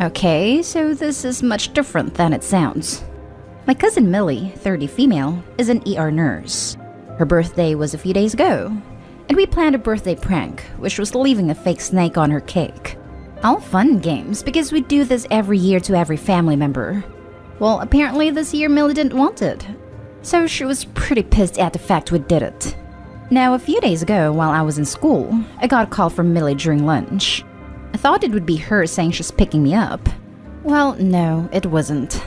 Okay, so this is much different than it sounds. My cousin Millie, 30 female, is an ER nurse. Her birthday was a few days ago, and we planned a birthday prank, which was leaving a fake snake on her cake. All fun and games, because we do this every year to every family member. Well, apparently this year Millie didn't want it, so she was pretty pissed at the fact we did it. Now, a few days ago, while I was in school, I got a call from Millie during lunch. I thought it would be her saying she's picking me up. Well, no, it wasn't.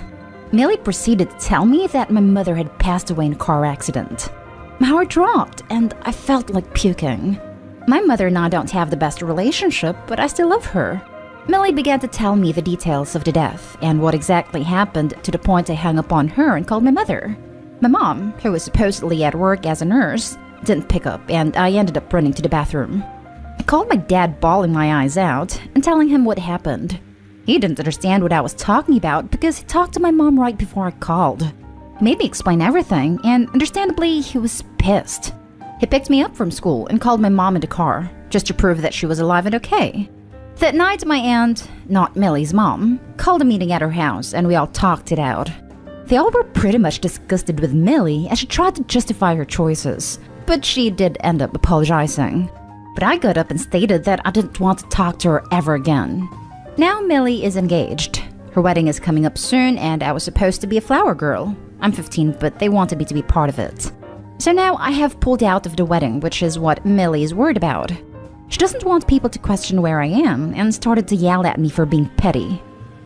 Millie proceeded to tell me that my mother had passed away in a car accident. My heart dropped, and I felt like puking. My mother and I don't have the best relationship, but I still love her. Millie began to tell me the details of the death and what exactly happened, to the point I hung up on her and called my mother. My mom, who was supposedly at work as a nurse, didn't pick up, and I ended up running to the bathroom. I called my dad, bawling my eyes out and telling him what happened. He didn't understand what I was talking about because he talked to my mom right before I called. He made me explain everything, and understandably, he was pissed. He picked me up from school and called my mom in the car, just to prove that she was alive and okay. That night, my aunt, not Millie's mom, called a meeting at her house, and we all talked it out. They all were pretty much disgusted with Millie as she tried to justify her choices, but she did end up apologizing. But I got up and stated that I didn't want to talk to her ever again. Now Millie is engaged. Her wedding is coming up soon, and I was supposed to be a flower girl. I'm 15, but they wanted me to be part of it. So now I have pulled out of the wedding, which is what Millie is worried about. She doesn't want people to question where I am, and started to yell at me for being petty.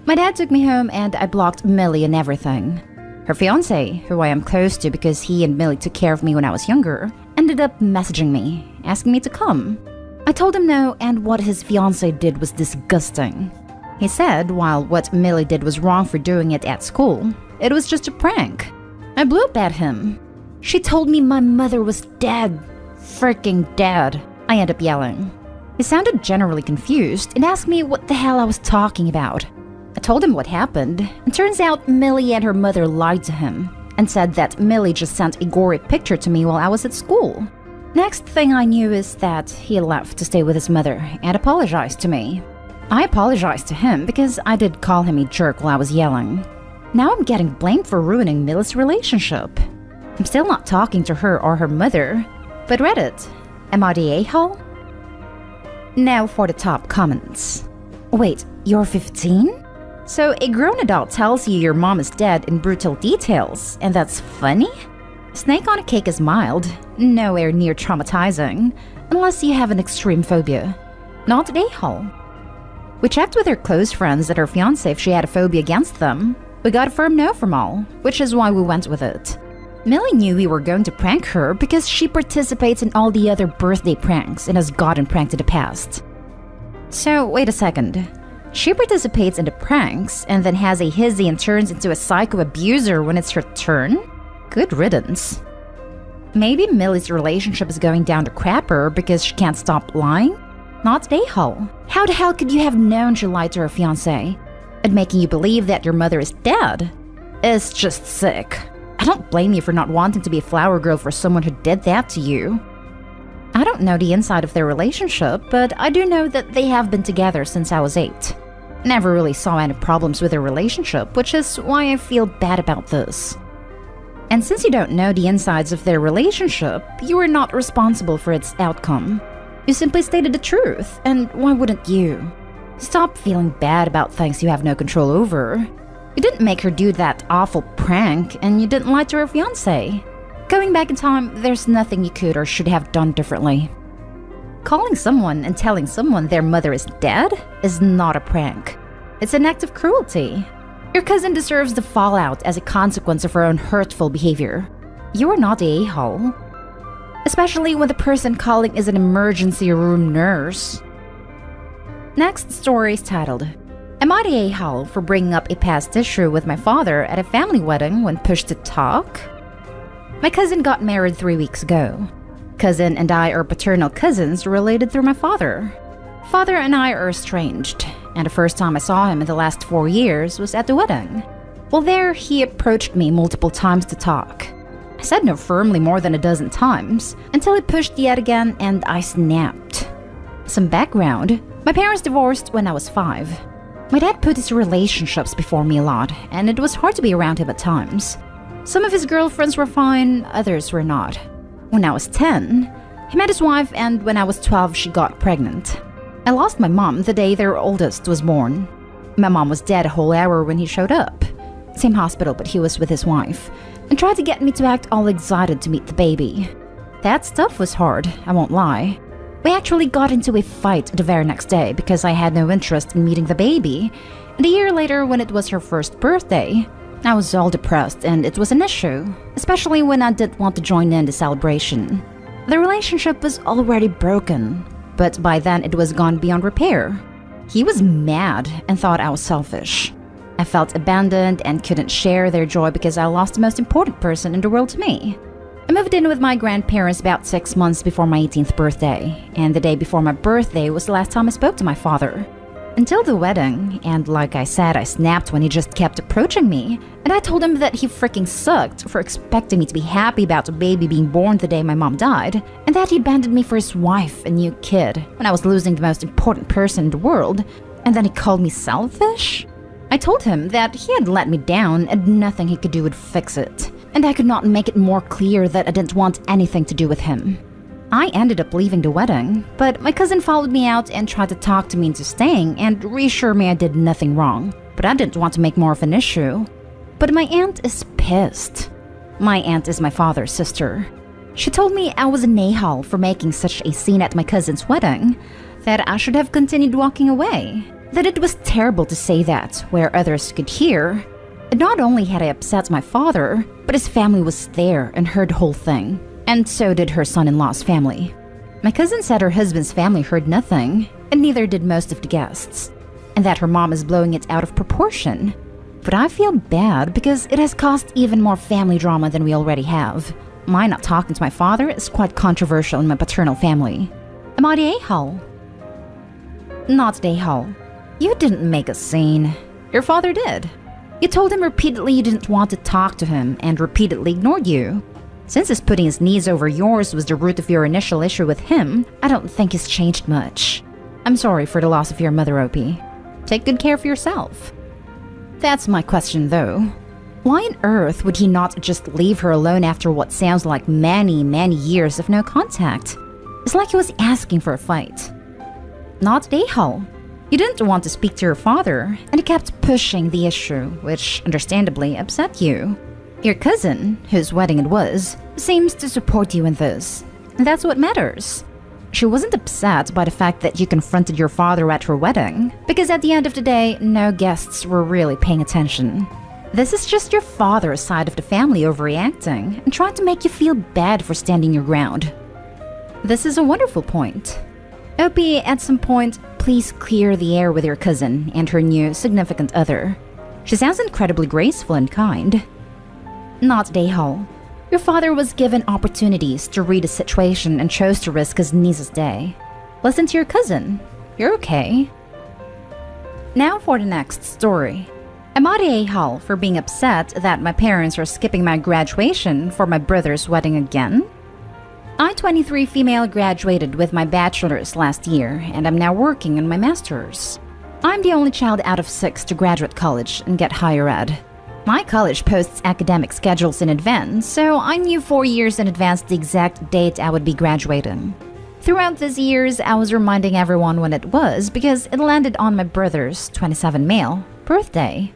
My dad took me home, and I blocked Millie and everything. Her fiancé, who I am close to because he and Millie took care of me when I was younger, ended up messaging me, asking me to come. I told him no, and what his fiancé did was disgusting. He said while what Millie did was wrong for doing it at school, it was just a prank. I blew up at him. She told me my mother was dead. Freaking dead, I ended up yelling. He sounded generally confused and asked me what the hell I was talking about. I told him what happened, and turns out Millie and her mother lied to him and said that Millie just sent a gory picture to me while I was at school. Next thing I knew is that he left to stay with his mother and apologized to me. I apologized to him because I did call him a jerk while I was yelling. Now I'm getting blamed for ruining Millie's relationship. I'm still not talking to her or her mother, but Reddit, am I the a-hole? Now for the top comments. Wait, you're 15? So a grown adult tells you your mom is dead in brutal details, and that's funny? Snake on a cake is mild, nowhere near traumatizing, unless you have an extreme phobia. Not an a-hole. We checked with her close friends at her fiancé if she had a phobia against them. We got a firm no from all, which is why we went with it. Millie knew we were going to prank her because she participates in all the other birthday pranks and has gotten pranked in the past. So, wait a second. She participates in the pranks and then has a hizzy and turns into a psycho abuser when it's her turn? Good riddance. Maybe Millie's relationship is going down the crapper because she can't stop lying? Not a-hole. How the hell could you have known she lied to her fiancé? And making you believe that your mother is dead? It's just sick. I don't blame you for not wanting to be a flower girl for someone who did that to you. I don't know the inside of their relationship, but I do know that they have been together since I was 8. Never really saw any problems with their relationship, which is why I feel bad about this. And since you don't know the insides of their relationship, you are not responsible for its outcome. You simply stated the truth, and why wouldn't you? Stop feeling bad about things you have no control over. You didn't make her do that awful prank, and you didn't lie to her fiancé. Going back in time, there's nothing you could or should have done differently. Calling someone and telling someone their mother is dead is not a prank. It's an act of cruelty. Your cousin deserves the fallout as a consequence of her own hurtful behavior. You are not the a-hole. Especially when the person calling is an emergency room nurse. Next story is titled, Am I the a-hole for bringing up a past issue with my father at a family wedding when pushed to talk? My cousin got married 3 weeks ago. Cousin and I are paternal cousins related through my father. Father and I are estranged, and the first time I saw him in the last 4 years was at the wedding. While there, he approached me multiple times to talk. I said no firmly more than a dozen times, until he pushed yet again and I snapped. Some background, my parents divorced when I was 5. My dad put his relationships before me a lot, and it was hard to be around him at times. Some of his girlfriends were fine, others were not. When I was 10, he met his wife, and when I was 12, she got pregnant. I lost my mom the day their oldest was born. My mom was dead a whole hour when he showed up. Same hospital, but he was with his wife, and tried to get me to act all excited to meet the baby. That stuff was hard, I won't lie. We actually got into a fight the very next day because I had no interest in meeting the baby, and a year later when it was her first birthday, I was all depressed and it was an issue, especially when I didn't want to join in the celebration. The relationship was already broken, but by then it was gone beyond repair. He was mad and thought I was selfish. I felt abandoned and couldn't share their joy because I lost the most important person in the world to me. I moved in with my grandparents about 6 months before my 18th birthday, and the day before my birthday was the last time I spoke to my father. Until the wedding, and like I said, I snapped when he just kept approaching me, and I told him that he freaking sucked for expecting me to be happy about a baby being born the day my mom died, and that he abandoned me for his wife and new kid when I was losing the most important person in the world, and then he called me selfish? I told him that he had let me down and nothing he could do would fix it, and I could not make it more clear that I didn't want anything to do with him. I ended up leaving the wedding, but my cousin followed me out and tried to talk to me into staying and reassure me I did nothing wrong, but I didn't want to make more of an issue. But my aunt is pissed. My aunt is my father's sister. She told me I was an a-hole for making such a scene at my cousin's wedding, that I should have continued walking away, that it was terrible to say that where others could hear. And not only had I upset my father, but his family was there and heard the whole thing. And so did her son-in-law's family. My cousin said her husband's family heard nothing, and neither did most of the guests, and that her mom is blowing it out of proportion. But I feel bad because it has caused even more family drama than we already have. My not talking to my father is quite controversial in my paternal family. Am I the a-hole? Not the a-hole. You didn't make a scene. Your father did. You told him repeatedly you didn't want to talk to him and repeatedly ignored you. Since his putting his knees over yours was the root of your initial issue with him, I don't think he's changed much. I'm sorry for the loss of your mother, Opie. Take good care of yourself. That's my question, though. Why on earth would he not just leave her alone after what sounds like many, many years of no contact? It's like he was asking for a fight. Not a-hole. You didn't want to speak to your father, and he kept pushing the issue, which understandably upset you. Your cousin, whose wedding it was, seems to support you in this, and that's what matters. She wasn't upset by the fact that you confronted your father at her wedding, because at the end of the day, no guests were really paying attention. This is just your father's side of the family overreacting and trying to make you feel bad for standing your ground. This is a wonderful point. Opie, at some point, please clear the air with your cousin and her new significant other. She sounds incredibly graceful and kind. Not Dayhall. Your father was given opportunities to read a situation and chose to risk his niece's day. Listen to your cousin. You're okay. Now for the next story. I'm at a-hole for being upset that my parents are skipping my graduation for my brother's wedding again. I, 23 female, graduated with my bachelor's last year, and I'm now working on my master's. I'm the only child out of 6 to graduate college and get higher ed. My college posts academic schedules in advance, so I knew 4 years in advance the exact date I would be graduating. Throughout these years, I was reminding everyone when it was because it landed on my brother's, 27 male, birthday.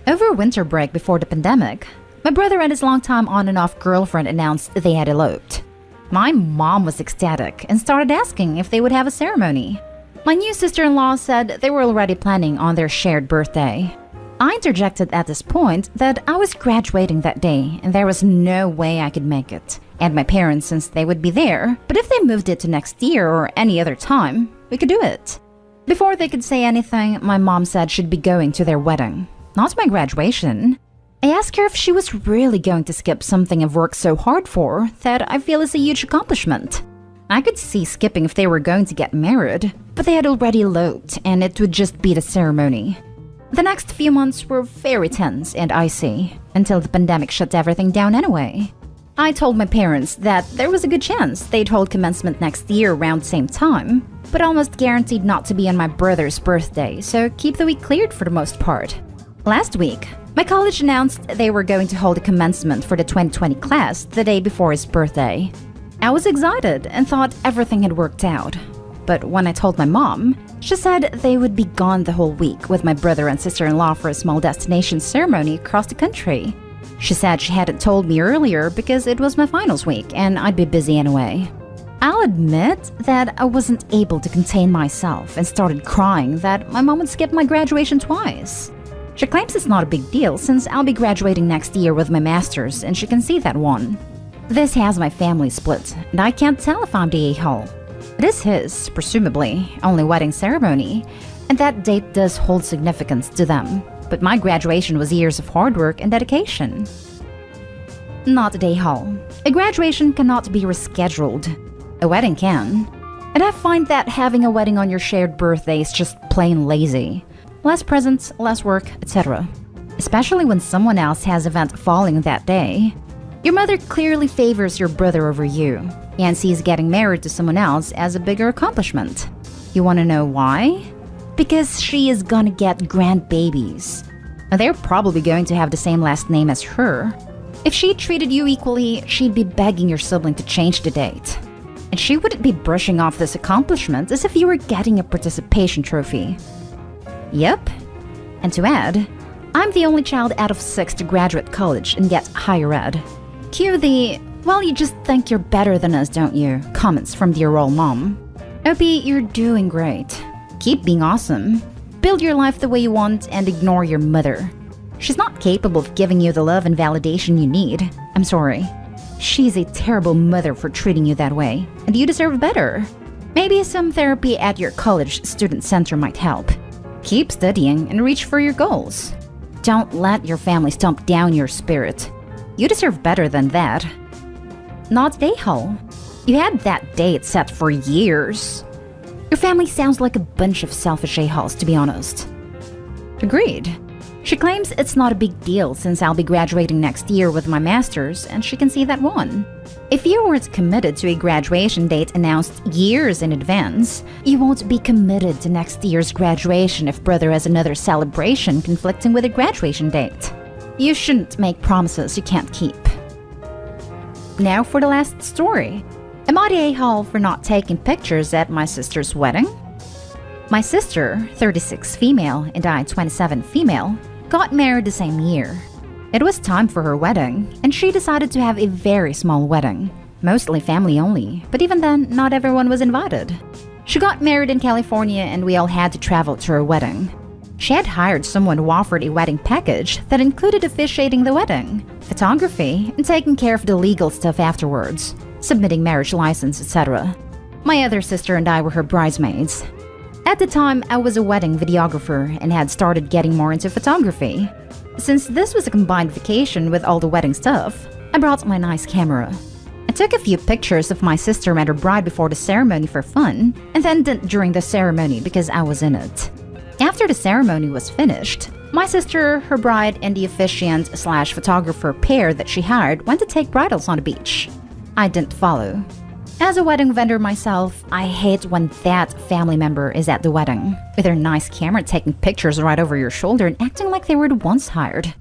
Over winter break before the pandemic, my brother and his longtime on and off girlfriend announced they had eloped. My mom was ecstatic and started asking if they would have a ceremony. My new sister-in-law said they were already planning on their shared birthday. I interjected at this point that I was graduating that day and there was no way I could make it, and my parents since they would be there, but if they moved it to next year or any other time, we could do it. Before they could say anything, my mom said she'd be going to their wedding, not my graduation. I asked her if she was really going to skip something I've worked so hard for that I feel is a huge accomplishment. I could see skipping if they were going to get married, but they had already eloped and it would just be the ceremony. The next few months were very tense and icy, until the pandemic shut everything down anyway. I told my parents that there was a good chance they'd hold commencement next year around the same time, but almost guaranteed not to be on my brother's birthday, so keep the week cleared for the most part. Last week, my college announced they were going to hold a commencement for the 2020 class the day before his birthday. I was excited and thought everything had worked out. But when I told my mom, she said they would be gone the whole week with my brother and sister-in-law for a small destination ceremony across the country. She said she hadn't told me earlier because it was my finals week and I'd be busy anyway. I'll admit that I wasn't able to contain myself and started crying that my mom would skip my graduation twice. She claims it's not a big deal since I'll be graduating next year with my master's and she can see that one. This has my family split, and I can't tell if I'm the a-hole. It is his, presumably, only wedding ceremony, and that date does hold significance to them. But my graduation was years of hard work and dedication. Not a a-hole. A graduation cannot be rescheduled. A wedding can. And I find that having a wedding on your shared birthday is just plain lazy. Less presents, less work, etc. Especially when someone else has event falling that day. Your mother clearly favors your brother over you, and sees getting married to someone else as a bigger accomplishment. You want to know why? Because she is gonna get grandbabies. And they're probably going to have the same last name as her. If she treated you equally, she'd be begging your sibling to change the date. And she wouldn't be brushing off this accomplishment as if you were getting a participation trophy. Yep. And to add, I'm the only child out of 6 to graduate college and get higher ed. Cue the, well, you just think you're better than us, don't you? Comments from dear old mom. Opie, you're doing great. Keep being awesome. Build your life the way you want and ignore your mother. She's not capable of giving you the love and validation you need. I'm sorry. She's a terrible mother for treating you that way, and you deserve better. Maybe some therapy at your college student center might help. Keep studying and reach for your goals. Don't let your family stomp down your spirit. You deserve better than that. Not a-hole. You had that date set for years. Your family sounds like a bunch of selfish a-holes, to be honest. Agreed. She claims it's not a big deal since I'll be graduating next year with my master's, and she can see that one. If you weren't committed to a graduation date announced years in advance, you won't be committed to next year's graduation if brother has another celebration conflicting with a graduation date. You shouldn't make promises you can't keep. Now for the last story. Am I the a-hole for not taking pictures at my sister's wedding? My sister, 36 female, and I, 27 female, got married the same year. It was time for her wedding, and she decided to have a very small wedding, mostly family only, but even then, not everyone was invited. She got married in California and we all had to travel to her wedding. She had hired someone who offered a wedding package that included officiating the wedding, photography, and taking care of the legal stuff afterwards, submitting marriage license, etc. My other sister and I were her bridesmaids. At the time, I was a wedding videographer and had started getting more into photography. Since this was a combined vacation with all the wedding stuff, I brought my nice camera. I took a few pictures of my sister and her bride before the ceremony for fun, and then during the ceremony because I was in it. After the ceremony was finished, my sister, her bride, and the officiant/photographer pair that she hired went to take bridals on the beach. I didn't follow. As a wedding vendor myself, I hate when that family member is at the wedding, with their nice camera taking pictures right over your shoulder and acting like they were the ones hired.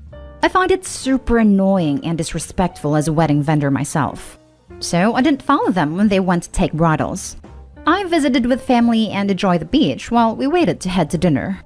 I find it super annoying and disrespectful as a wedding vendor myself. So I didn't follow them when they went to take bridals. I visited with family and enjoyed the beach while we waited to head to dinner.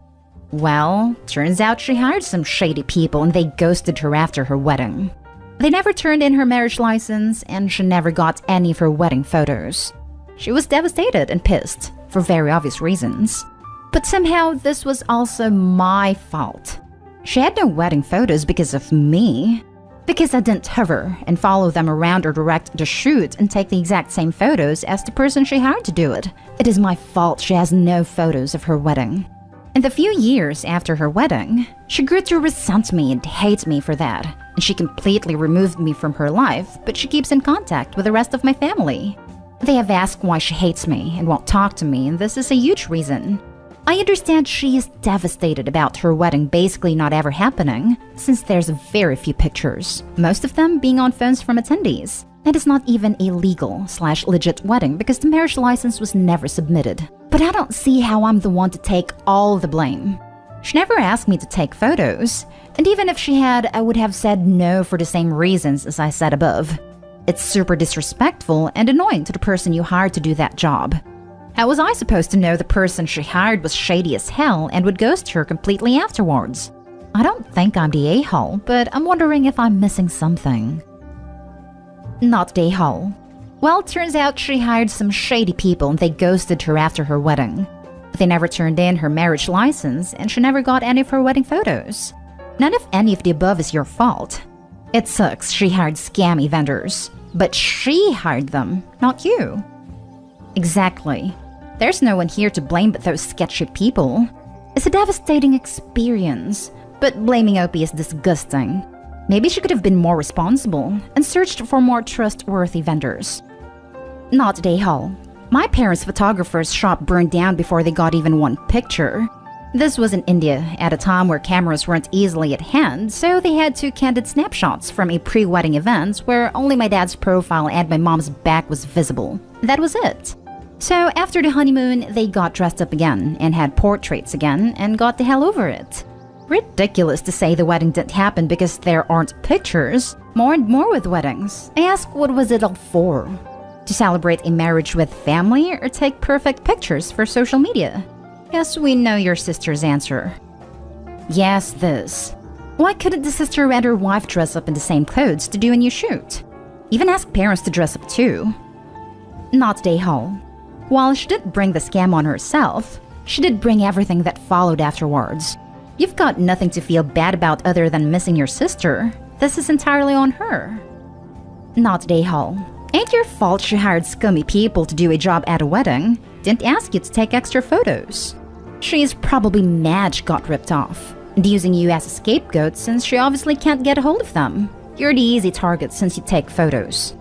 Well, turns out she hired some shady people and they ghosted her after her wedding. They never turned in her marriage license, and she never got any of her wedding photos. She was devastated and pissed, for very obvious reasons. But somehow this was also my fault. She had no wedding photos because of me. Because I didn't hover and follow them around or direct the shoot and take the exact same photos as the person she hired to do it. It is my fault she has no photos of her wedding. In the few years after her wedding, she grew to resent me and hate me for that, and she completely removed me from her life, but she keeps in contact with the rest of my family. They have asked why she hates me and won't talk to me, and this is a huge reason. I understand she is devastated about her wedding basically not ever happening, since there's very few pictures, most of them being on phones from attendees, And it's not even a legal/legit wedding because the marriage license was never submitted. But I don't see how I'm the one to take all the blame. She never asked me to take photos, and even if she had, I would have said no for the same reasons as I said above. It's super disrespectful and annoying to the person you hired to do that job. How was I supposed to know the person she hired was shady as hell and would ghost her completely afterwards? I don't think I'm the a-hole, but I'm wondering if I'm missing something. Not the a-hole. Well, turns out she hired some shady people and they ghosted her after her wedding. They never turned in her marriage license and she never got any of her wedding photos. None of any of the above is your fault. It sucks she hired scammy vendors, but she hired them, not you. Exactly. There's no one here to blame but those sketchy people. It's a devastating experience, but blaming Opie is disgusting. Maybe she could have been more responsible and searched for more trustworthy vendors. Not the a-hole. My parents' photographer's shop burned down before they got even one picture. This was in India at a time where cameras weren't easily at hand, so they had 2 candid snapshots from a pre-wedding event where only my dad's profile and my mom's back was visible. That was it. So after the honeymoon, they got dressed up again and had portraits again and got the hell over it. Ridiculous to say the wedding didn't happen because there aren't pictures. More and more with weddings. I ask, what was it all for? To celebrate a marriage with family or take perfect pictures for social media? Yes, we know your sister's answer. Yes, this. Why couldn't the sister and her wife dress up in the same clothes to do a new shoot? Even ask parents to dress up too. Not the a-hole. While she didn't bring the scam on herself, she did bring everything that followed afterwards. You've got nothing to feel bad about other than missing your sister. This is entirely on her. Not the a-hole. Ain't your fault she hired scummy people to do a job at a wedding. Didn't ask you to take extra photos. She's probably mad she got ripped off and using you as a scapegoat since she obviously can't get a hold of them. You're the easy target since you take photos.